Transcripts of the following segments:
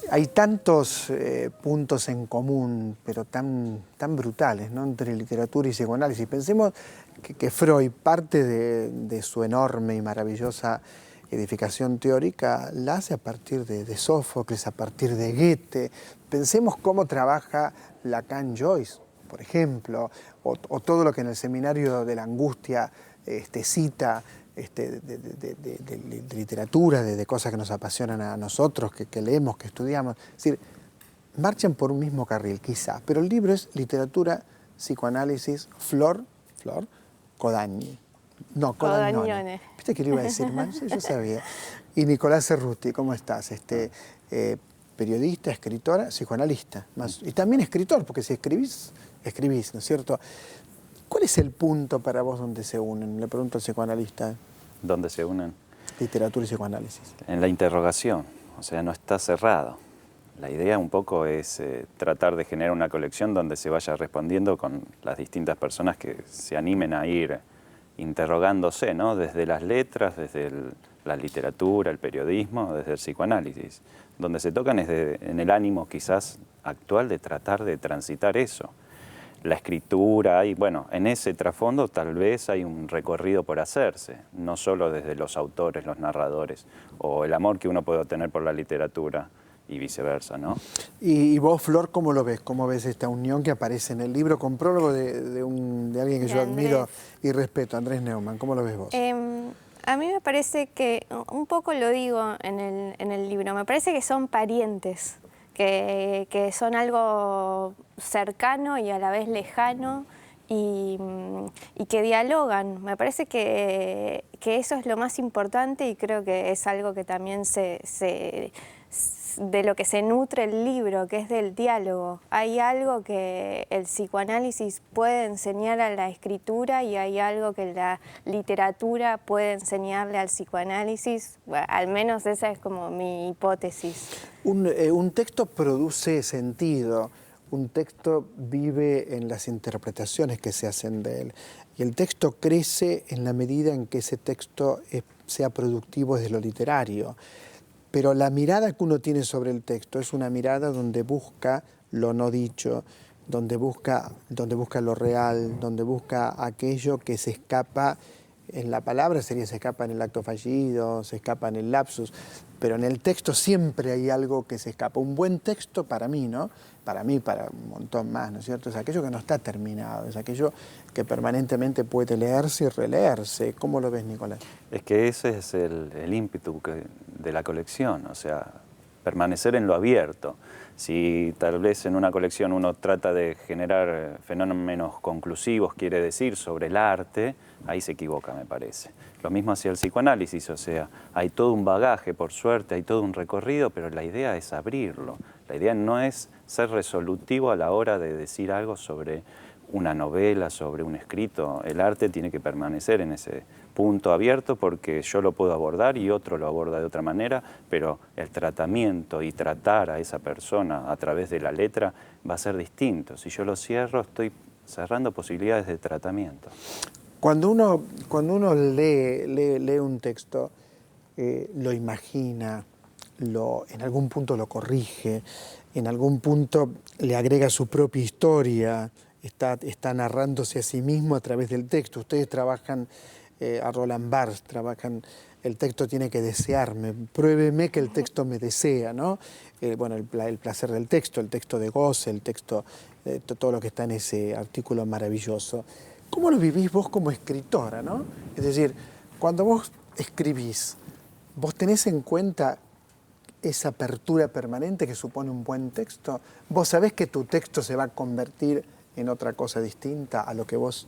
Hay tantos puntos en común, pero tan brutales, ¿no?, entre literatura y psicoanálisis. Pensemos que Freud, parte de su enorme y maravillosa edificación teórica, la hace a partir de Sófocles, a partir de Goethe. Pensemos cómo trabaja Lacan-Joyce, por ejemplo, o todo lo que en el Seminario de la Angustia cita de literatura, de cosas que nos apasionan a nosotros, que leemos, que estudiamos. Es decir, marchan por un mismo carril, quizá, pero el libro es literatura, psicoanálisis, Flor Codagni. No, Codagnone. ¿Viste que le iba a decir mal? Sí, yo sabía. Y Nicolás Cerruti, ¿cómo estás? Periodista, escritora, psicoanalista. Y también escritor, porque si escribís, ¿no es cierto? ¿Cuál es el punto para vos donde se unen? Le pregunto al psicoanalista. ¿Dónde se unen? Literatura y psicoanálisis. En la interrogación, o sea, no está cerrado. La idea un poco es tratar de generar una colección donde se vaya respondiendo con las distintas personas que se animen a ir interrogándose, ¿no? Desde las letras, desde la literatura, el periodismo, desde el psicoanálisis. Donde se tocan es en el ánimo quizás actual de tratar de transitar eso. La escritura, y bueno, en ese trasfondo tal vez hay un recorrido por hacerse, no solo desde los autores, los narradores, o el amor que uno puede tener por la literatura y viceversa, ¿no? Y vos, Flor, ¿cómo lo ves? ¿Cómo ves esta unión que aparece en el libro con prólogo de alguien que yo admiro y respeto, Andrés Neumann? ¿Cómo lo ves vos? A mí me parece que, un poco lo digo en el libro, me parece que son parientes, que son algo cercano y a la vez lejano y que dialogan. Me parece que eso es lo más importante y creo que es algo que también de lo que se nutre el libro, que es del diálogo. Hay algo que el psicoanálisis puede enseñar a la escritura y hay algo que la literatura puede enseñarle al psicoanálisis. Bueno, al menos esa es como mi hipótesis. Un texto produce sentido, un texto vive en las interpretaciones que se hacen de él. Y el texto crece en la medida en que ese texto sea productivo desde lo literario. Pero la mirada que uno tiene sobre el texto es una mirada donde busca lo no dicho, donde busca lo real, donde busca aquello que se escapa en la palabra, se escapa en el acto fallido, se escapa en el lapsus, pero en el texto siempre hay algo que se escapa. Un buen texto para mí, ¿no? Para mí, para un montón más, ¿no es cierto? Es aquello que no está terminado, es aquello que permanentemente puede leerse y releerse. ¿Cómo lo ves, Nicolás? Es que ese es el ímpetu de la colección, o sea, permanecer en lo abierto. Si tal vez en una colección uno trata de generar fenómenos conclusivos, quiere decir, sobre el arte, ahí se equivoca, me parece. Lo mismo hacia el psicoanálisis, o sea, hay todo un bagaje, por suerte, hay todo un recorrido, pero la idea es abrirlo. La idea no es ser resolutivo a la hora de decir algo sobre una novela, sobre un escrito. El arte tiene que permanecer en ese punto abierto porque yo lo puedo abordar y otro lo aborda de otra manera, pero el tratamiento y tratar a esa persona a través de la letra va a ser distinto. Si yo lo cierro, estoy cerrando posibilidades de tratamiento. Cuando uno lee un texto, lo imagina, en algún punto lo corrige, en algún punto le agrega su propia historia, está narrándose a sí mismo a través del texto. Ustedes trabajan a Roland Barthes, el texto tiene que desearme, pruébeme que el texto me desea, ¿no? Bueno, el placer del texto, el texto de Goce, el texto, todo lo que está en ese artículo maravilloso. ¿Cómo lo vivís vos como escritora, no? Es decir, cuando vos escribís, ¿vos tenés en cuenta esa apertura permanente que supone un buen texto? ¿Vos sabés que tu texto se va a convertir en otra cosa distinta a lo que vos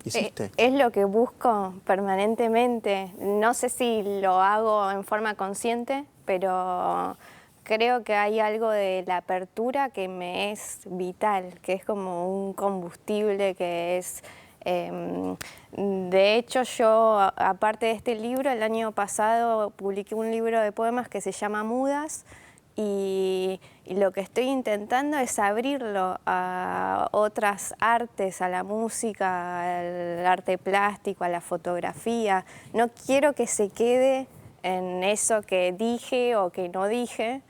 hiciste? Es lo que busco permanentemente. No sé si lo hago en forma consciente, pero creo que hay algo de la apertura que me es vital, que es como un combustible que es... de hecho, yo, aparte de este libro, el año pasado publiqué un libro de poemas que se llama Mudas y lo que estoy intentando es abrirlo a otras artes, a la música, al arte plástico, a la fotografía. No quiero que se quede en eso que dije o que no dije.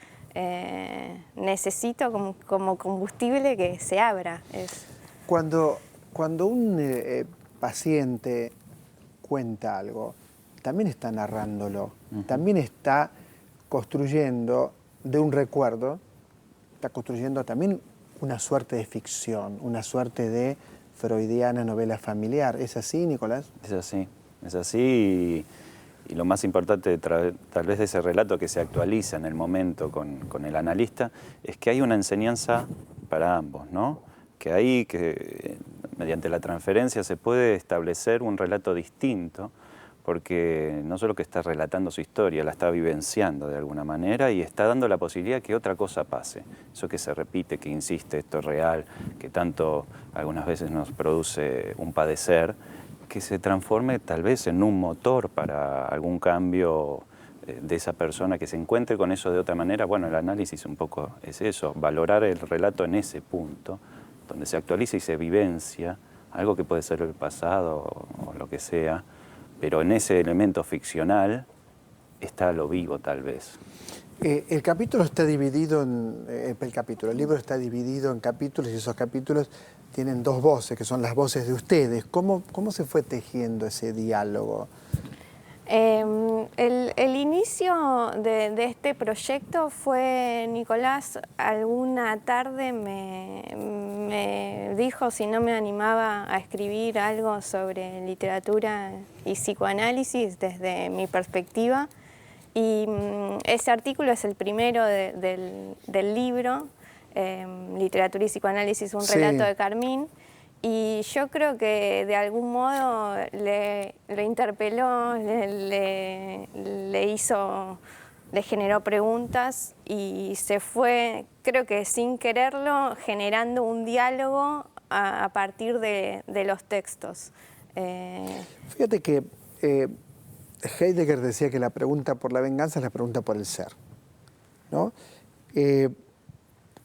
Necesito como combustible que se abra. Cuando un paciente cuenta algo, también está narrándolo, también está construyendo de un recuerdo, está construyendo también una suerte de ficción, una suerte de freudiana novela familiar. ¿Es así, Nicolás? Es así y lo más importante tal vez de ese relato que se actualiza en el momento con el analista es que hay una enseñanza para ambos, ¿no? Que mediante la transferencia se puede establecer un relato distinto, porque no solo que está relatando su historia, la está vivenciando de alguna manera y está dando la posibilidad que otra cosa pase. Eso que se repite, que insiste, esto es real, que tanto algunas veces nos produce un padecer, que se transforme tal vez en un motor para algún cambio de esa persona, que se encuentre con eso de otra manera. Bueno, el análisis un poco es eso, valorar el relato en ese punto, donde se actualiza y se vivencia algo que puede ser el pasado o lo que sea, pero en ese elemento ficcional está lo vivo tal vez. El capítulo está dividido el libro está dividido en capítulos y esos capítulos tienen dos voces, que son las voces de ustedes. ¿Cómo se fue tejiendo ese diálogo? El inicio de este proyecto fue Nicolás, alguna tarde me dijo si no me animaba a escribir algo sobre literatura y psicoanálisis desde mi perspectiva. Y ese artículo es el primero del libro, Literatura y Psicoanálisis, un relato de Carmín. Y yo creo que de algún modo le interpeló, le generó preguntas y se fue, creo que sin quererlo, generando un diálogo a partir de los textos. Fíjate que Heidegger decía que la pregunta por la venganza es la pregunta por el ser, ¿no?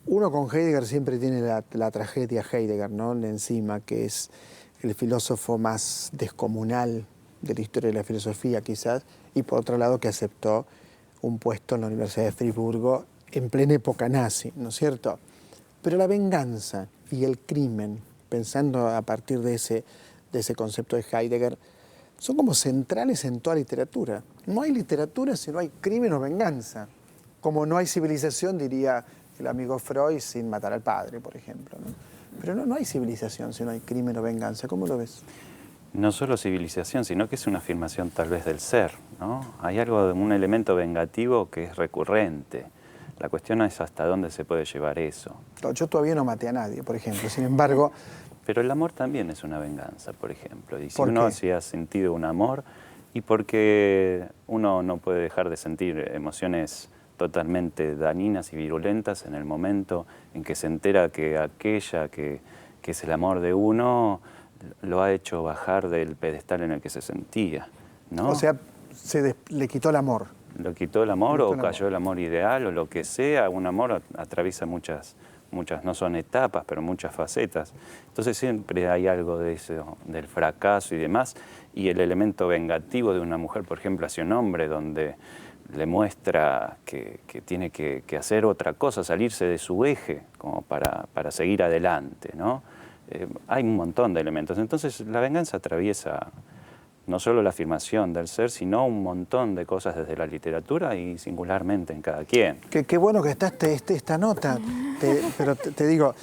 Uno con Heidegger siempre tiene la tragedia Heidegger, ¿no? Encima, que es el filósofo más descomunal de la historia de la filosofía, quizás, y por otro lado que aceptó un puesto en la Universidad de Friburgo en plena época nazi, ¿no es cierto? Pero la venganza y el crimen, pensando a partir de ese concepto de Heidegger, son como centrales en toda literatura. No hay literatura si no hay crimen o venganza. Como no hay civilización, diría el amigo Freud, sin matar al padre, por ejemplo, ¿no? Pero no hay civilización si no hay crimen o venganza. ¿Cómo lo ves? No solo civilización, sino que es una afirmación tal vez del ser, ¿no? Hay algo de un elemento vengativo que es recurrente. La cuestión es hasta dónde se puede llevar eso. Yo todavía no maté a nadie, por ejemplo. Sin embargo... Pero el amor también es una venganza, por ejemplo. Y si uno sí ha sentido un amor, y porque uno no puede dejar de sentir emociones totalmente dañinas y virulentas en el momento en que se entera que aquella que es el amor de uno lo ha hecho bajar del pedestal en el que se sentía, ¿no? O sea, le quitó el amor. Lo quitó el amor o cayó el amor ideal o lo que sea. Un amor atraviesa muchas, no son etapas, pero muchas facetas. Entonces siempre hay algo de eso, del fracaso y demás. Y el elemento vengativo de una mujer, por ejemplo, hacia un hombre, donde le muestra que tiene que hacer otra cosa, salirse de su eje como para seguir adelante, ¿no? Hay un montón de elementos. Entonces la venganza atraviesa no solo la afirmación del ser, sino un montón de cosas desde la literatura y singularmente en cada quien. Qué bueno que está esta nota, pero te digo,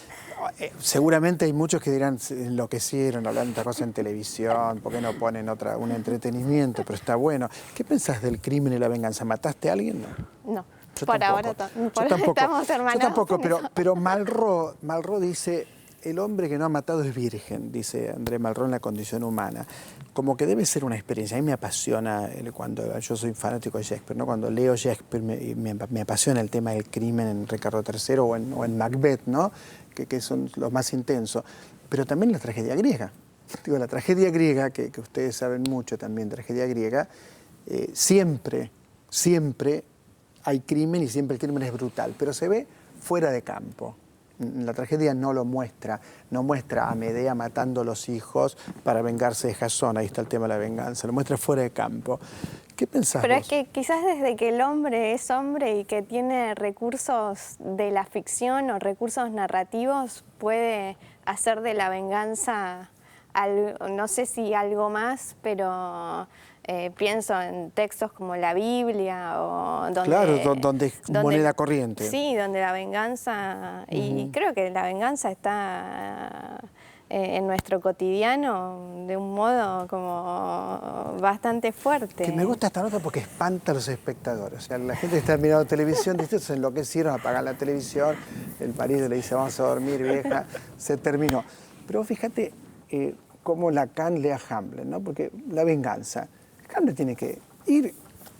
seguramente hay muchos que dirán, enloquecieron hablando de cosas en televisión, ¿por qué no ponen un entretenimiento? Pero está bueno. ¿Qué pensás del crimen y la venganza? ¿Mataste a alguien? No. Por ahora estamos hermanados. Yo tampoco, pero Malraux dice, el hombre que no ha matado es virgen, dice André Malraux en La condición humana. Como que debe ser una experiencia. A mí me apasiona, cuando yo soy fanático de Shakespeare, ¿no? Cuando leo Shakespeare me apasiona el tema del crimen en Ricardo III o en Macbeth, ¿no? Que son los más intensos. Pero también la tragedia griega. Digo, la tragedia griega, que ustedes saben mucho también, tragedia griega, siempre hay crimen y siempre el crimen es brutal, pero se ve fuera de campo. La tragedia no lo muestra, no muestra a Medea matando a los hijos para vengarse de Jasón, ahí está el tema de la venganza, lo muestra fuera de campo. ¿Qué pensás Pero vos? es que quizás desde que el hombre es hombre y que tiene recursos de la ficción o recursos narrativos, puede hacer de la venganza, no sé si algo más, pero pienso en textos como la Biblia o donde... Claro, donde es moneda corriente. Sí, donde la venganza... Y creo que la venganza está en nuestro cotidiano de un modo como bastante fuerte. Que me gusta esta nota porque espanta a los espectadores. O sea, la gente que está mirando televisión, se enloquecieron, apagan la televisión, el marido le dice, vamos a dormir, vieja, se terminó. Pero fíjate cómo Lacan lee a Hamlet, ¿no? Porque la venganza, Hamlet tiene que ir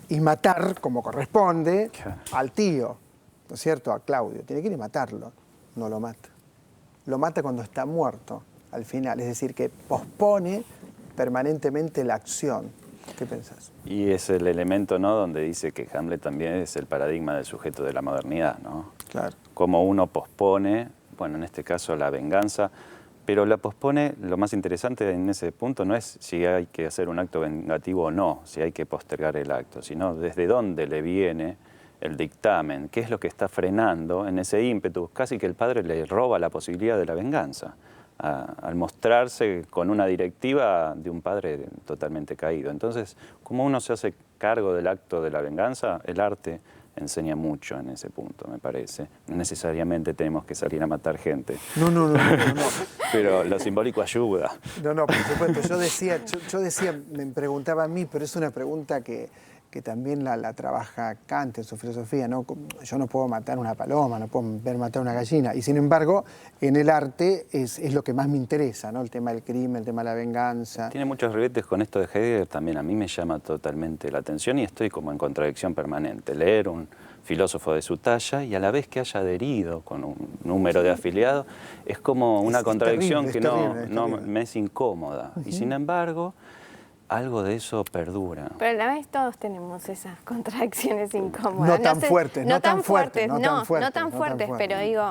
y matar, como corresponde, al tío, ¿no es cierto?, a Claudio. Tiene que ir y matarlo, no lo mata. Lo mata cuando está muerto, al final, es decir, que pospone permanentemente la acción. ¿Qué pensás? Y es el elemento, ¿no?, donde dice que Hamlet también es el paradigma del sujeto de la modernidad, ¿no? Claro. Como uno pospone, bueno, en este caso la venganza, pero la pospone, lo más interesante en ese punto no es si hay que hacer un acto vengativo o no, si hay que postergar el acto, sino desde dónde le viene el dictamen, qué es lo que está frenando en ese ímpetu. Casi que el padre le roba la posibilidad de la venganza, al mostrarse con una directiva de un padre totalmente caído. Entonces, como uno se hace cargo del acto de la venganza, el arte enseña mucho en ese punto, me parece. No necesariamente tenemos que salir a matar gente. No. Pero lo simbólico ayuda. No, por supuesto. Yo decía, me preguntaba a mí, pero es una pregunta que también la trabaja Kant en su filosofía, ¿no? Yo no puedo matar una paloma, no puedo ver matar una gallina. Y sin embargo, en el arte es lo que más me interesa, ¿no? El tema del crimen, el tema de la venganza. Tiene muchos ribetes con esto de Heidegger, también a mí me llama totalmente la atención y estoy como en contradicción permanente. Leer un filósofo de su talla y a la vez que haya adherido con un número de afiliados, es como una contradicción que no me es incómoda. Y sin embargo, algo de eso perdura. Pero a la vez todos tenemos esas contradicciones incómodas. No tan fuertes, no tan fuertes, pero digo...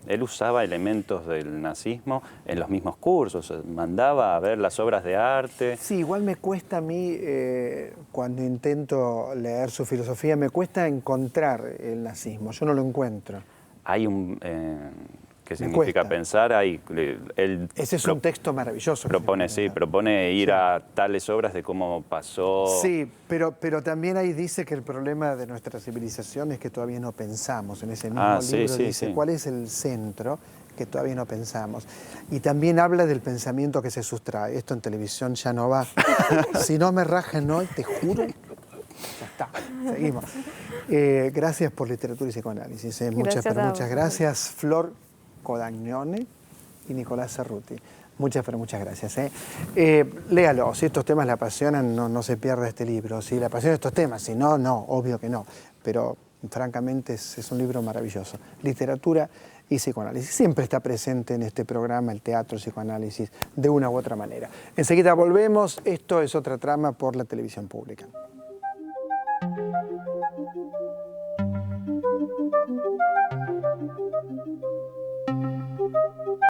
Él usaba elementos del nazismo en los mismos cursos, mandaba a ver las obras de arte. Sí, igual me cuesta a mí, cuando intento leer su filosofía, me cuesta encontrar el nazismo, yo no lo encuentro. Hay un... ¿Qué significa pensar? Ese es un texto maravilloso. Propone ir a tales obras de cómo pasó. Sí, pero también ahí dice que el problema de nuestra civilización es que todavía no pensamos. En ese mismo libro dice cuál es el centro que todavía no pensamos. Y también habla del pensamiento que se sustrae. Esto en televisión ya no va. Si no me rajan hoy, te juro. Ya está, seguimos. Gracias por literatura y psicoanálisis. Muchas gracias, Flor Codagnone y Nicolás Cerruti. Muchas gracias. Léalo, si estos temas le apasionan, no se pierda este libro. Si le apasionan estos temas, si no, obvio que no. Pero francamente es un libro maravilloso. Literatura y psicoanálisis. Siempre está presente en este programa el teatro, el psicoanálisis, de una u otra manera. Enseguida volvemos. Esto es Otra Trama por la televisión pública.